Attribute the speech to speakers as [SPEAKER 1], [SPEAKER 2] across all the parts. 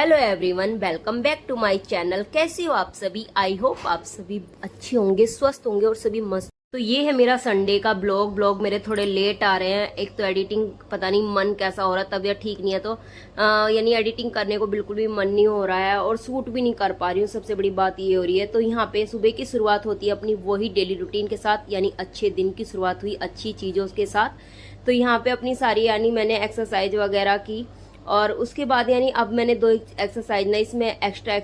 [SPEAKER 1] Hello everyone, welcome back to my channel. कैसे हो आप सभी? आई होप आप सभी अच्छे होंगे, स्वस्थ होंगे और सभी मस्त। तो ये है मेरा संडे का ब्लॉग मेरे थोड़े लेट आ रहे हैं। एक तो एडिटिंग पता नहीं मन कैसा हो रहा है, तबीयत ठीक नहीं है तो यानी एडिटिंग करने को बिल्कुल भी मन नहीं हो रहा है और शूट भी नहीं कर पा रही हूँ। सबसे बड़ी बात ये हो रही है। तो यहाँ पे सुबह की शुरुआत होती है अपनी वही डेली रूटीन के साथ, यानी अच्छे दिन की शुरुआत हुई अच्छी चीजों के साथ। तो यहाँ पे अपनी सारी यानी मैंने एक्सरसाइज वगैरह की और उसके बाद यानी अब मैंने 2 एक्सरसाइज ना इसमें एक्स्ट्रा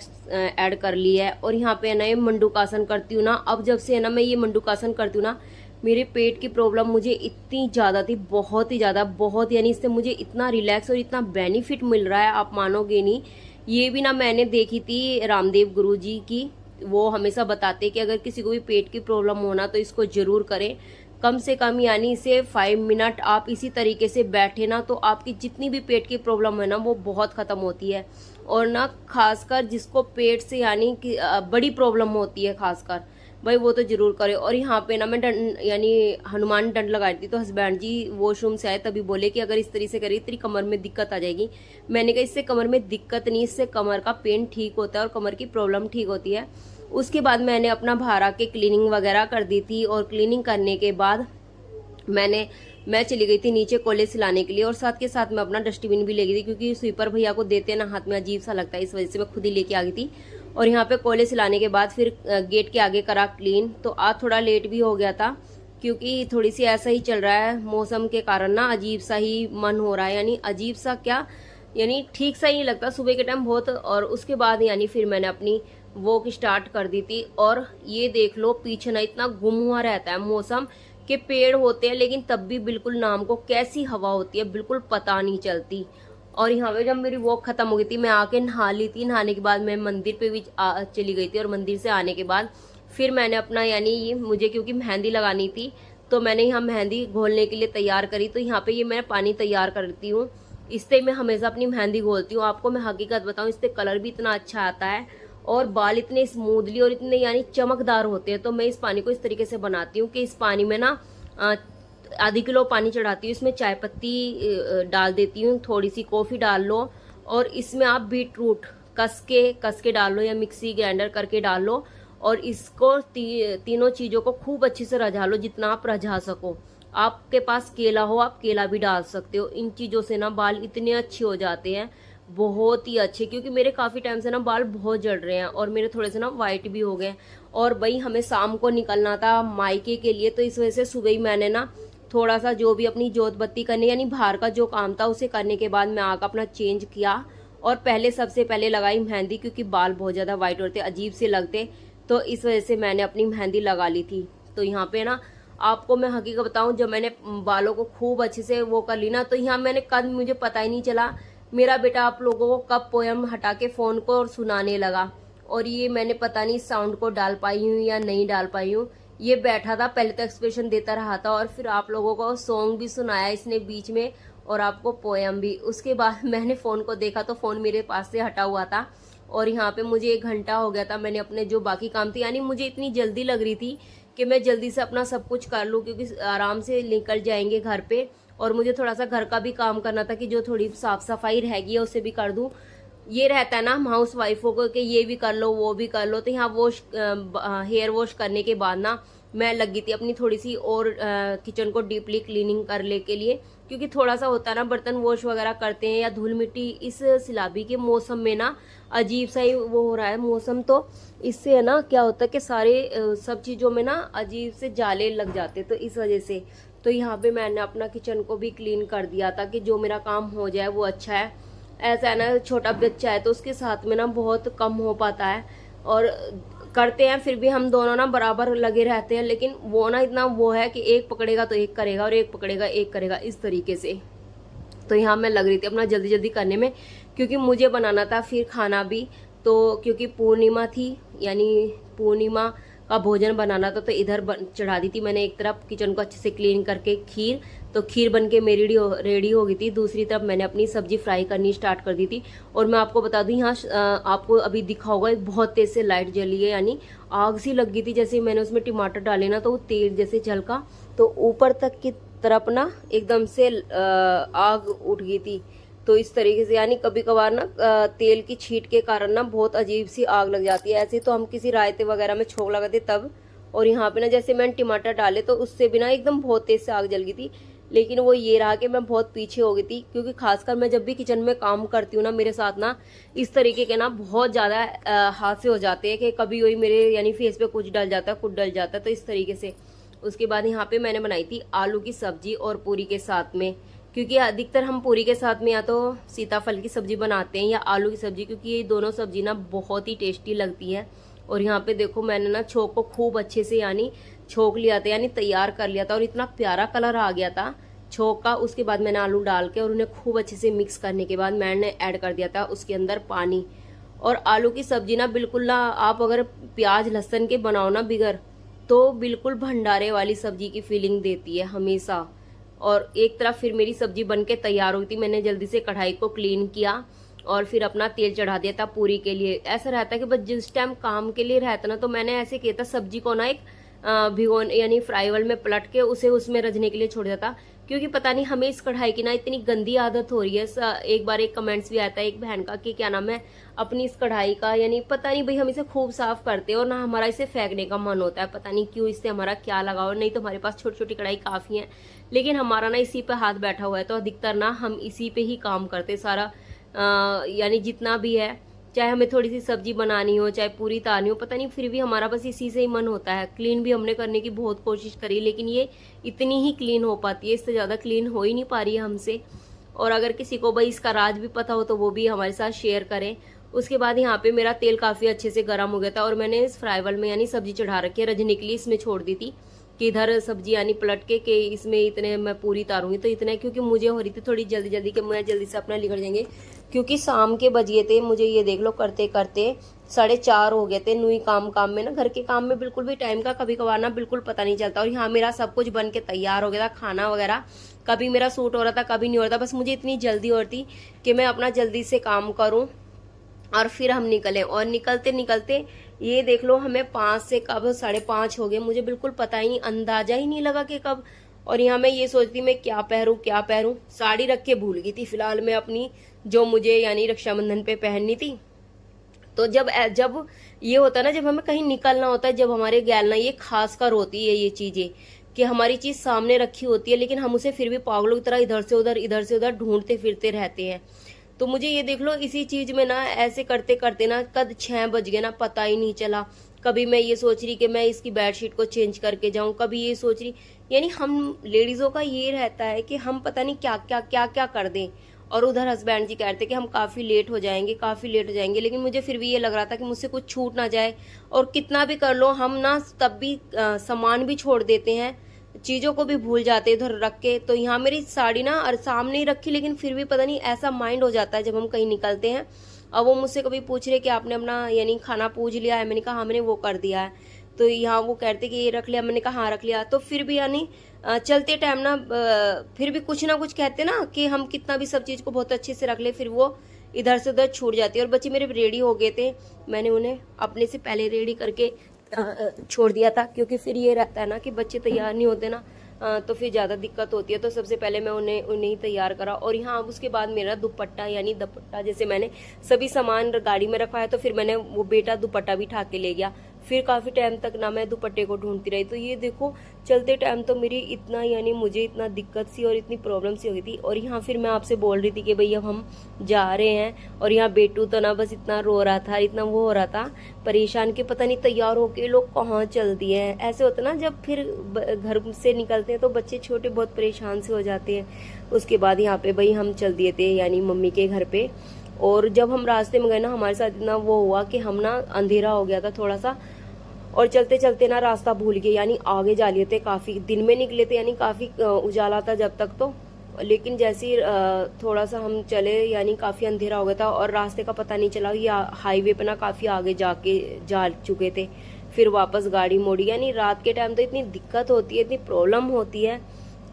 [SPEAKER 1] ऐड कर ली है। और यहाँ पे ना ये मंडूकासन करती हूँ ना, अब जब से है ना मैं ये मंडूकासन करती हूँ ना, मेरे पेट की प्रॉब्लम मुझे इतनी ज़्यादा थी, बहुत ही ज़्यादा, बहुत, यानी इससे मुझे इतना रिलैक्स और इतना बेनिफिट मिल रहा है, आप मानोगे नहीं। ये भी ना मैंने देखी थी रामदेव गुरु जी की, वो हमेशा बताते कि अगर किसी को भी पेट की प्रॉब्लम होना तो इसको जरूर करें। कम से कम यानी इसे 5 मिनट आप इसी तरीके से बैठे ना, तो आपकी जितनी भी पेट की प्रॉब्लम है ना वो बहुत खत्म होती है। और ना खासकर जिसको पेट से यानी कि बड़ी प्रॉब्लम होती है खासकर, भाई वो तो जरूर करे। और यहाँ पे ना मैं यानी हनुमान दंड लगाई थी, तो हस्बैंड जी वॉशरूम से आए तभी बोले कि अगर इस तरीके से करी तेरी कमर में दिक्कत आ जाएगी। मैंने कहा इससे कमर में दिक्कत नहीं, इससे कमर का पेन ठीक होता है और कमर की प्रॉब्लम ठीक होती है। उसके बाद मैंने अपना बाहर आके क्लीनिंग वगैरह कर दी थी और क्लीनिंग करने के बाद मैं चली गई थी नीचे कॉलेज सिलाने के लिए, और साथ के साथ मैं अपना डस्टबिन भी ले गई थी क्योंकि स्वीपर भैया को देते ना हाथ में अजीब सा लगता है, इस वजह से मैं खुद ही लेके आ गई थी। और यहाँ पे कॉलेज सिलाने के बाद फिर गेट के आगे करा क्लीन। तो आज थोड़ा लेट भी हो गया था क्योंकि थोड़ी सी ऐसा ही चल रहा है मौसम के कारण ना, अजीब सा ही मन हो रहा है, यानी अजीब सा क्या, यानी ठीक सा ही नहीं लगता सुबह के टाइम बहुत। और उसके बाद यानी फिर मैंने अपनी वॉक स्टार्ट कर दी थी। और ये देख लो पीछे ना इतना गुम हुआ रहता है मौसम, के पेड़ होते हैं लेकिन तब भी बिल्कुल नाम को कैसी हवा होती है बिल्कुल पता नहीं चलती। और यहाँ पे जब मेरी वॉक खत्म हो गई थी, मैं आके नहा ली थी। नहाने के बाद मैं मंदिर पे भी चली गई थी, और मंदिर से आने के बाद फिर मैंने अपना यानी ये मुझे क्योंकि मेहंदी लगानी थी तो मैंने यहाँ मेहंदी घोलने के लिए तैयार करी। तो यहाँ पे ये मैं पानी तैयार करती हूँ, इससे मैं हमेशा अपनी मेहंदी घोलती हूँ। आपको मैं हकीकत बताऊँ, इससे कलर भी इतना अच्छा आता है और बाल इतने स्मूथली और इतने यानी चमकदार होते हैं। तो मैं इस पानी को इस तरीके से बनाती हूँ कि इस पानी में ना आधी किलो पानी चढ़ाती हूँ, इसमें चाय पत्ती डाल देती हूँ, थोड़ी सी कॉफ़ी डाल लो, और इसमें आप बीट रूट कस के डाल लो या मिक्सी ग्राइंडर करके डाल लो। और इसको तीनों चीज़ों को खूब अच्छे से रझा लो, जितना आप रझा सको। आपके पास केला हो आप केला भी डाल सकते हो। इन चीज़ों से ना बाल इतने अच्छे हो जाते हैं, बहुत ही अच्छे, क्योंकि मेरे काफ़ी टाइम से ना बाल बहुत जड़ रहे हैं और मेरे थोड़े से ना वाइट भी हो गए। और भाई हमें शाम को निकलना था मायके के लिए, तो इस वजह से सुबह ही मैंने ना थोड़ा सा जो भी अपनी जोत बत्ती करने यानी बाहर का जो काम था उसे करने के बाद मैं आकर अपना चेंज किया और पहले सबसे पहले लगाई मेहंदी, क्योंकि बाल बहुत ज़्यादा वाइट होते अजीब से लगते, तो इस वजह से मैंने अपनी मेहंदी लगा ली थी। तो यहाँ पे ना आपको मैं हकीकत बताऊं, जब मैंने बालों को खूब अच्छे से वो कर ली ना, तो यहाँ मैंने कद मुझे पता ही नहीं चला, मेरा बेटा आप लोगों को कब पोयम हटा के फ़ोन को और सुनाने लगा। और ये मैंने पता नहीं साउंड को डाल पाई हूँ या नहीं डाल पाई हूँ। ये बैठा था, पहले तो एक्सप्रेशन देता रहा था और फिर आप लोगों को सॉन्ग भी सुनाया इसने बीच में और आपको पोयम भी। उसके बाद मैंने फ़ोन को देखा तो फ़ोन मेरे पास से हटा हुआ था और यहाँ पे मुझे 1 घंटा हो गया था। मैंने अपने जो बाकी काम थे, यानी मुझे इतनी जल्दी लग रही थी कि मैं जल्दी से अपना सब कुछ कर लूँ क्योंकि आराम से निकल जाएंगे घर पे। और मुझे थोड़ा सा घर का भी काम करना था कि जो थोड़ी साफ सफाई रहेगी है उसे भी कर दूँ। ये रहता है ना हाउस वाइफों को कि ये भी कर लो वो भी कर लो। तो यहाँ हेयर वॉश करने के बाद ना मैं लगी थी अपनी थोड़ी सी और किचन को डीपली क्लीनिंग करने के लिए, क्योंकि थोड़ा सा होता है ना बर्तन वॉश वगैरह करते हैं या धूल मिट्टी इस सिलाबी के मौसम में ना अजीब सा ही वो हो रहा है मौसम। तो इससे है ना क्या होता है कि सारे सब चीज़ों में ना अजीब से जाले लग जाते, तो इस वजह से। तो यहाँ पे मैंने अपना किचन को भी क्लीन कर दिया था कि जो मेरा काम हो जाए वो अच्छा है। ऐसा है ना छोटा बच्चा है तो उसके साथ में ना बहुत कम हो पाता है, और करते हैं फिर भी हम दोनों ना बराबर लगे रहते हैं, लेकिन वो ना इतना वो है कि एक पकड़ेगा तो एक करेगा और एक पकड़ेगा एक करेगा, इस तरीके से। तो यहाँ मैं लग रही थी अपना जल्दी जल्दी करने में, क्योंकि मुझे बनाना था फिर खाना भी। तो क्योंकि पूर्णिमा थी, यानी पूर्णिमा का भोजन बनाना था, तो इधर चढ़ा दी थी मैंने एक तरफ किचन को अच्छे से क्लीन करके खीर। तो खीर बन के मेरी रेडी हो गई थी। दूसरी तरफ मैंने अपनी सब्जी फ्राई करनी स्टार्ट कर दी थी। और मैं आपको बता दूं यहाँ आपको अभी दिखा होगा एक बहुत तेज से लाइट जली है, यानी आग सी लग गई थी। जैसे मैंने उसमें टमाटर डाले ना तो वो तेल जैसे झलका, तो ऊपर तक की तरफ ना एकदम से आग उठ गई थी। तो इस तरीके से यानी कभी कभार ना तेल की छींट के कारण ना बहुत अजीब सी आग लग जाती है। ऐसे तो हम किसी रायते वगैरह में छोंक लगाते तब, और यहाँ पे ना जैसे मैंने टमाटर डाले तो उससे भी ना एकदम बहुत तेज से आग जल गई थी। लेकिन वो ये रहा कि मैं बहुत पीछे हो गई थी, क्योंकि खासकर मैं जब भी किचन में काम करती हूँ ना, मेरे साथ ना इस तरीके के ना बहुत ज़्यादा हादसे हो जाते हैं कि कभी वही मेरे यानी फेस पे कुछ डल जाता है, कुछ डल जाता है, तो इस तरीके से। उसके बाद यहाँ पे मैंने बनाई थी आलू की सब्जी और पूरी के साथ में, क्योंकि अधिकतर हम पूरी के साथ में या तो सीताफल की सब्जी बनाते हैं या आलू की सब्जी, क्योंकि ये दोनों सब्जी ना बहुत ही टेस्टी लगती है। और यहाँ पे देखो मैंने ना छोंक को खूब अच्छे से यानी छोंक लिया था, यानी तैयार कर लिया था, और इतना प्यारा कलर आ गया था छोंक का। उसके बाद मैंने आलू डाल के और उन्हें खूब अच्छे से मिक्स करने के बाद मैंने ऐड कर दिया था उसके अंदर पानी। और आलू की सब्जी ना बिल्कुल ना, आप अगर प्याज लहसुन के बनाओ ना बिगर, तो बिल्कुल भंडारे वाली सब्जी की फीलिंग देती है हमेशा। और एक तरफ फिर मेरी सब्जी बन के तैयार हुई थी, मैंने जल्दी से कढ़ाई को क्लीन किया और फिर अपना तेल चढ़ा दिया था पूरी के लिए। ऐसा रहता है कि बस जिस टाइम काम के लिए रहता ना, तो मैंने ऐसे किया था, सब्जी को ना एक भिगोन यानी फ्राई वर्ल में पलट के उसे उसमें रजने के लिए छोड़ दिया था। क्योंकि पता नहीं हमें इस कढ़ाई की ना इतनी गंदी आदत हो रही है। एक बार एक कमेंट्स भी आता है एक बहन का कि क्या नाम है, अपनी इस कढ़ाई का यानी पता नहीं भाई, हम इसे खूब साफ करते हैं और ना हमारा इसे फेंकने का मन होता है, पता नहीं क्यों, इससे हमारा क्या लगाव। नहीं तो हमारे पास छोटी छोटी कढ़ाई काफी है, लेकिन हमारा ना इसी पे हाथ बैठा हुआ है, तो अधिकतर ना हम इसी पे ही काम करते सारा। यानी जितना भी है, चाहे हमें थोड़ी सी सब्जी बनानी हो, चाहे पूरी तारनी हो, पता नहीं फिर भी हमारा बस इसी से ही मन होता है। क्लीन भी हमने करने की बहुत कोशिश करी, लेकिन ये इतनी ही क्लीन हो पाती है, इससे ज़्यादा क्लीन हो ही नहीं पा रही है हमसे। और अगर किसी को भाई इसका राज भी पता हो तो वो भी हमारे साथ शेयर करें। उसके बाद यहाँ पे मेरा तेल काफ़ी अच्छे से गर्म हो गया था और मैंने इस फ्राई वर्ल में यानी सब्जी चढ़ा रखी है, रजने के लिए इसमें छोड़ दी थी कि इधर सब्जी यानी पलट के कि इसमें इतने मैं पूरी तारूंगी। तो इतने क्योंकि मुझे हो रही थी थोड़ी जल्दी जल्दी कि मैं जल्दी से अपना निकल जाएंगे, क्योंकि शाम के बज गए थे मुझे, ये देख लो करते करते 4:30 हो गए थे। नुई काम में ना, घर के काम में बिल्कुल भी टाइम का कभी कभार ना बिल्कुल पता नहीं चलता। और यहाँ मेरा सब कुछ बन के तैयार हो गया था, खाना वगैरह कभी मेरा सूट हो रहा था, कभी नहीं हो रहा था। बस मुझे इतनी जल्दी हो रही थी कि मैं अपना जल्दी से काम करूँ और फिर हम निकले। और निकलते निकलते ये देख लो हमें 5 से कब 5:30 हो गए, मुझे बिल्कुल पता ही नहीं, अंदाजा ही नहीं लगा कि कब। और यहाँ मैं ये सोचती मैं क्या पहरूं, साड़ी रख के भूल गई थी फिलहाल मैं अपनी, जो मुझे यानी रक्षाबंधन पे पहननी थी। तो जब ये होता है ना, जब हमें कहीं निकलना होता है, जब हमारे गैल ना ये खास कर होती है ये चीजें कि हमारी चीज सामने रखी होती है, लेकिन हम उसे फिर भी पागलों की तरह इधर से उधर ढूंढते फिरते रहते हैं। तो मुझे ये देख लो इसी चीज में ना ऐसे करते करते ना कद 6 बज गए ना, पता ही नहीं चला। कभी मैं ये सोच रही कि मैं इसकी बेडशीट को चेंज करके जाऊं, कभी ये सोच रही, यानी हम लेडीजों का ये रहता है कि हम पता नहीं क्या क्या कर दें। और उधर हस्बैंड जी कहते कि हम काफी लेट हो जाएंगे, लेकिन मुझे फिर भी ये लग रहा था कि मुझसे कुछ छूट ना जाए। और कितना भी कर लो हम ना, तब भी सामान भी छोड़ देते हैं, चीजों को भी भूल जाते इधर रख के। तो यहाँ मेरी साड़ी ना और सामने ही रखी, लेकिन फिर भी पता नहीं ऐसा माइंड हो जाता है जब हम कहीं निकलते हैं। और वो मुझसे कभी पूछ रहे कि आपने अपना यानी खाना पूछ लिया है, मैंने कहा हाँ मैंने वो कर दिया है। तो यहाँ वो कहते कि ये रख लिया, मैंने कहा हाँ रख लिया। तो फिर भी यानी चलते टाइम ना फिर भी कुछ ना कुछ कहते ना कि हम कितना भी सब चीज को बहुत अच्छे से रख ले, फिर वो इधर से उधर छूट जाती है। और बच्चे मेरे रेडी हो गए थे, मैंने उन्हें अपने से पहले रेडी करके छोड़ दिया था, क्योंकि फिर ये रहता है ना कि बच्चे तैयार नहीं होते ना, तो फिर ज़्यादा दिक्कत होती है। तो सबसे पहले मैं उन्हें ही तैयार करा। और यहाँ उसके बाद मेरा दुपट्टा यानी दुपट्टा, जैसे मैंने सभी सामान गाड़ी में रखा है, तो फिर मैंने वो बेटा दुपट्टा भी उठा के ले गया। फिर काफ़ी टाइम तक ना मैं दुपट्टे को ढूंढती रही। तो ये देखो चलते टाइम तो मेरी इतना यानी मुझे इतना दिक्कत सी और इतनी प्रॉब्लम सी हो गई थी। और यहाँ फिर मैं आपसे बोल रही थी कि भाई अब हम जा रहे हैं, और यहाँ बेटू तो ना बस इतना रो रहा था, इतना वो हो रहा था परेशान कि पता नहीं तैयार होके लोग कहाँ चल दिए हैं। ऐसे होता ना जब फिर घर से निकलते हैं तो बच्चे छोटे बहुत परेशान से हो जाते हैं। उसके बाद यहाँ पे भाई हम चल दिए थे यानी मम्मी के घर पे। और जब हम रास्ते में गए ना, हमारे साथ इतना वो हुआ कि हम ना अंधेरा हो गया था थोड़ा सा, और चलते चलते ना रास्ता भूल गए, यानी आगे जा लिए थे, काफी दिन में निकले थे, यानी काफी उजाला था जब तक तो। लेकिन जैसे ही थोड़ा सा हम चले यानी काफी अंधेरा हो गया था और रास्ते का पता नहीं चला। ये हाईवे पे ना काफी आगे जा चुके थे। फिर वापस गाड़ी मोड़ी। यानी रात के टाइम तो इतनी दिक्कत होती है, इतनी प्रॉब्लम होती है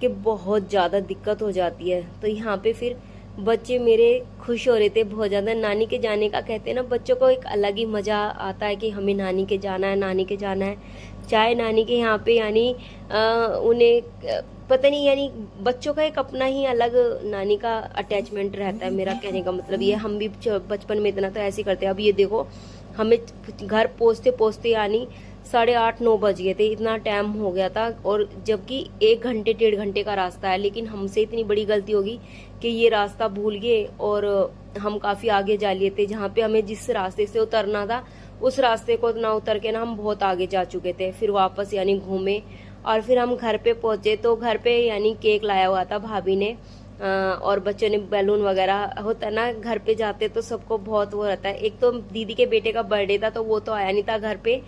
[SPEAKER 1] कि बहुत ज्यादा दिक्कत हो जाती है। तो यहाँ पे फिर बच्चे मेरे खुश हो रहे थे बहुत ज्यादा नानी के जाने का। कहते हैं ना बच्चों को एक अलग ही मजा आता है कि हमें नानी के जाना है, नानी के जाना है। चाहे नानी के यहाँ पे यानी उन्हें पता नहीं, यानी बच्चों का एक अपना ही अलग नानी का अटैचमेंट रहता है। मेरा कहने का मतलब ये, हम भी बचपन में इतना तो ऐसे ही करते हैं। अब ये देखो, हमें घर पहुंचते पहुंचते यानी 8:30-9 बज गए थे, इतना टाइम हो गया था। और जबकि 1-1.5 घंटे का रास्ता है, लेकिन हमसे इतनी बड़ी गलती होगी कि ये रास्ता भूल गए और हम काफी आगे जा लिए थे। जहाँ पे हमें जिस रास्ते से उतरना था उस रास्ते को ना उतर के ना हम बहुत आगे जा चुके थे। फिर वापस यानी घूमे और फिर हम घर पे पहुंचे। तो घर पे यानी केक लाया हुआ था भाभी ने, और बच्चों ने बैलून वगैरह, होता है ना घर पे जाते तो सबको बहुत वो रहता है। एक तो दीदी के बेटे का बर्थडे था तो वो तो आया नहीं था घर पे,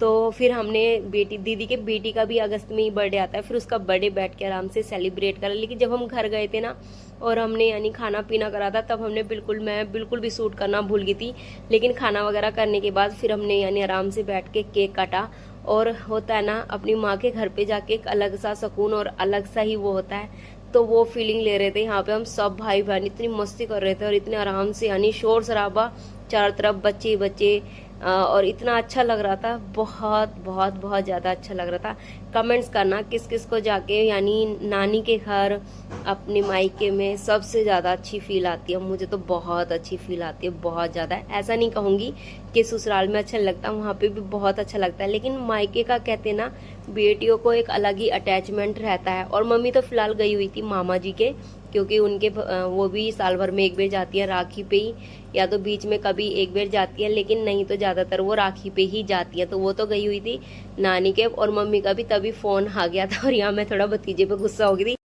[SPEAKER 1] तो फिर हमने दीदी के बेटी का भी अगस्त में ही बर्थडे आता है, फिर उसका बर्थडे बैठ के आराम से सेलिब्रेट करा। लेकिन जब हम घर गए थे ना और हमने यानी खाना पीना करा था, तब हमने मैं बिल्कुल भी सूट करना भूल गई थी। लेकिन खाना वगैरह करने के बाद फिर हमने यानी आराम से बैठ के केक काटा। और होता है ना अपनी माँ के घर पे जाके एक अलग सा सुकून और अलग सा ही वो होता है, तो वो फीलिंग ले रहे थे। यहाँ पे हम सब भाई बहन इतनी मस्ती कर रहे थे और इतने आराम से, यानी शोर शराबा चारों तरफ, बच्चे बच्चे, और इतना अच्छा लग रहा था। बहुत बहुत बहुत ज़्यादा अच्छा लग रहा था। कमेंट्स करना किस किस को जाके यानी नानी के घर, अपने मायके में सबसे ज़्यादा अच्छी फील आती है। मुझे तो बहुत अच्छी फील आती है, बहुत ज़्यादा। ऐसा नहीं कहूँगी कि ससुराल में अच्छा लगता, वहाँ पे भी बहुत अच्छा लगता है। लेकिन मायके का कहते ना, बेटियों को एक अलग ही अटैचमेंट रहता है। और मम्मी तो फिलहाल गई हुई थी मामा जी के, क्योंकि उनके वो भी साल भर में एक बार जाती है राखी पे ही, या तो बीच में कभी एक बार जाती है, लेकिन नहीं तो ज्यादातर वो राखी पे ही जाती है। तो वो तो गई हुई थी नानी के, और मम्मी का भी तभी फोन आ गया था। और यहाँ मैं थोड़ा भतीजे पे गुस्सा हो गई थी